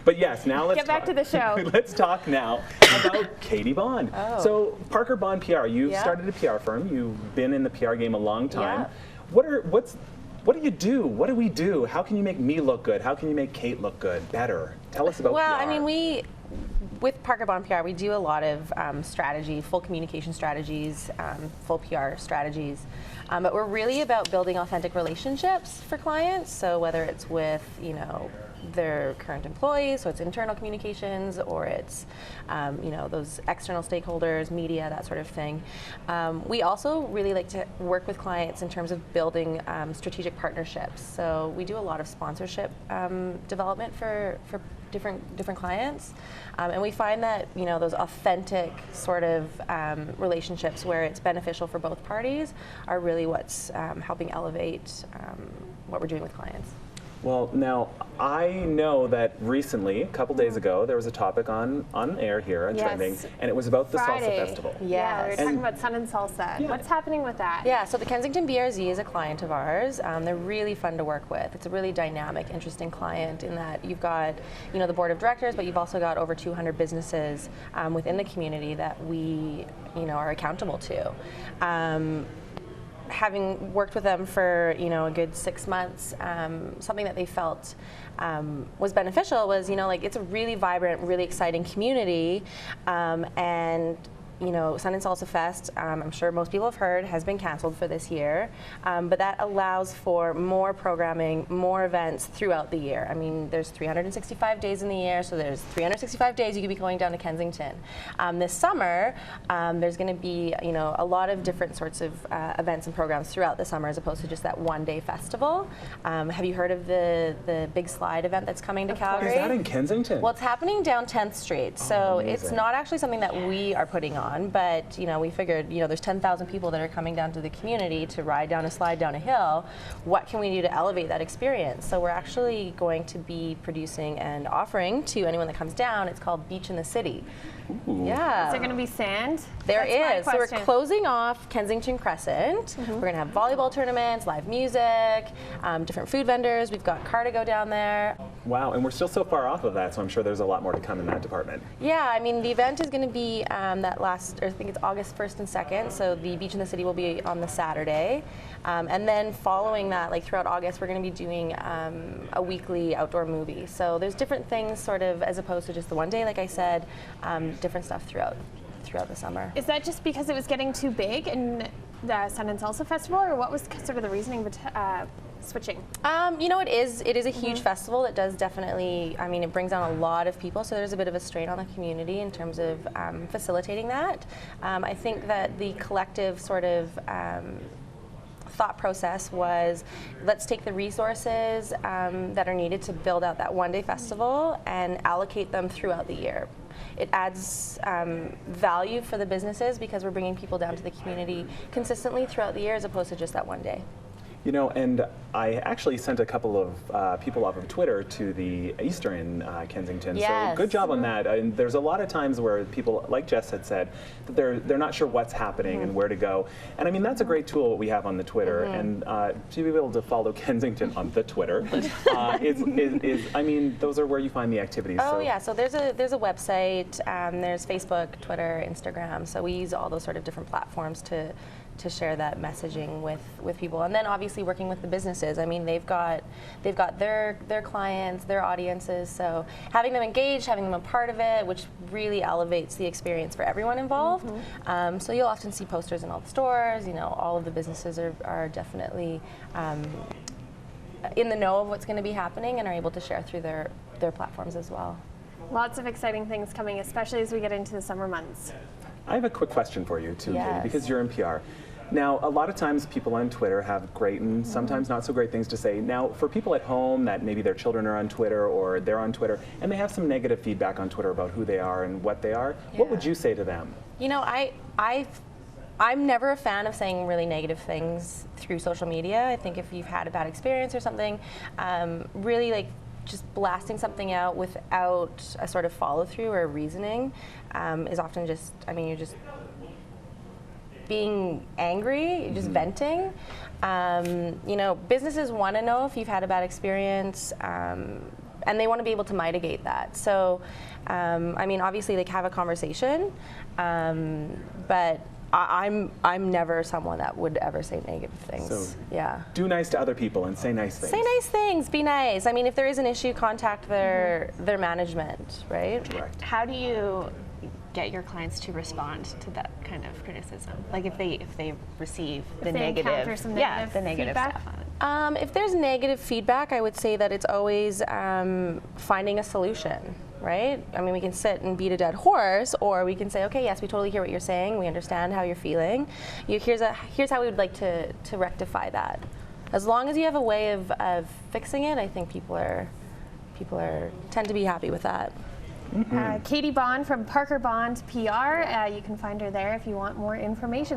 But yes, now let's get back to the show. Let's talk now about Katy Bond. Oh. So Parker Bond PR, you've Yeah. started a PR firm. You've been in the PR game a long time. Yeah. What do you do? What do we do? How can you make me look good? How can you make Kate look good? Better. Tell us about PR. Well, I mean, with Parker Bond PR, we do a lot of strategy, full communication strategies, full PR strategies. But we're really about building authentic relationships for clients. So whether it's with, their current employees, so it's internal communications, or it's, those external stakeholders, media, that sort of thing. We also really like to work with clients in terms of building strategic partnerships. So we do a lot of sponsorship development for different clients, and we find that those authentic sort of relationships where it's beneficial for both parties are really what's helping elevate what we're doing with clients. Well, now, I know that recently, a couple days ago, there was a topic on air here and trending, and it was about the Salsa Festival. Yeah, we were talking And- about Sun and Salsa. Yeah. What's happening with that? Yeah, so the Kensington BRZ is a client of ours. They're really fun to work with. It's a really dynamic, interesting client in that you've got, the board of directors, but you've also got over 200 businesses within the community that we, are accountable to. Having worked with them for a good 6 months, something that they felt was beneficial was it's a really vibrant, really exciting community, and Sun and Salsa Fest, I'm sure most people have heard, has been canceled for this year, but that allows for more programming, more events throughout the year. I mean, there's 365 days in the year, so there's 365 days you could be going down to Kensington. This summer, there's going to be, a lot of different sorts of events and programs throughout the summer as opposed to just that one-day festival. Have you heard of the Big Slide event that's coming to Calgary? Is that in Kensington? Well, it's happening down 10th Street, so amazing. it's not actually something that we are putting on, but we figured there's 10,000 people that are coming down to the community to ride down a slide down a hill. What can we do to elevate that experience? So we're actually going to be producing and offering to anyone that comes down. It's called Beach in the City. Ooh. Yeah. Is there going to be sand? There That's is. my So we're question. closing off Kensington Crescent. We're going to have volleyball tournaments, live music, different food vendors. We've got Cardigo down there. Wow, and we're still so far off of that, so I'm sure there's a lot more to come in that department. Yeah, I mean, the event is going to be I think it's August 1st and 2nd, so the Beach in the City will be on the Saturday. And then following that, throughout August, we're going to be doing a weekly outdoor movie. So there's different things sort of, as opposed to just the one day, like I said, different stuff throughout the summer. Is that just because it was getting too big in the Sun and Salsa Festival, or what was sort of the reasoning switching? It is a huge festival. It does definitely, it brings on a lot of people, so there's a bit of a strain on the community in terms of facilitating that. I think that the collective sort of thought process was, let's take the resources that are needed to build out that one-day festival and allocate them throughout the year. It adds value for the businesses because we're bringing people down to the community consistently throughout the year as opposed to just that one day. And I actually sent a couple of people off of Twitter to the Easter in Kensington. Yes. So good job on that. And there's a lot of times where people, like Jess had said, that they're not sure what's happening and where to go. And I mean, that's a great tool we have on the Twitter. And to be able to follow Kensington on the Twitter those are where you find the activities. Oh yeah, so there's a website, there's Facebook, Twitter, Instagram. So we use all those sort of different platforms to share that messaging with people, and then obviously working with the businesses. I mean, they've got their clients, their audiences, so having them engaged, having them a part of it, which really elevates the experience for everyone involved. So you'll often see posters in all the stores. All of the businesses are definitely in the know of what's going to be happening and are able to share through their platforms as well. Lots of exciting things coming, especially as we get into the summer months. I have a quick question for you too, Yes. Katie, because you're in PR. Now, a lot of times people on Twitter have great and sometimes not so great things to say. Now, for people at home that maybe their children are on Twitter or they're on Twitter and they have some negative feedback on Twitter about who they are and what they are, what would you say to them? I'm never a fan of saying really negative things through social media. I think if you've had a bad experience or something, really just blasting something out without a sort of follow through or reasoning is often just, you're just being angry, just venting. Businesses want to know if you've had a bad experience. and they want to be able to mitigate that. So, I mean, obviously, like, have a conversation, but I'm never someone that would ever say negative things. So yeah. Do nice to other people and say nice things. Say nice things. Be nice. I mean, if there is an issue, contact their management, right? Correct. How do you get your clients to respond to that kind of criticism? Like if they receive the they negative, encounter some yeah, negative the negative feedback? stuff on it. If there's negative feedback, I would say that it's always finding a solution, right? I mean, we can sit and beat a dead horse, or we can say, okay, yes, we totally hear what you're saying. We understand how you're feeling. Here's how we would like to rectify that. As long as you have a way of fixing it, I think people tend to be happy with that. Katy Bond from Parker Bond PR. You can find her there if you want more information.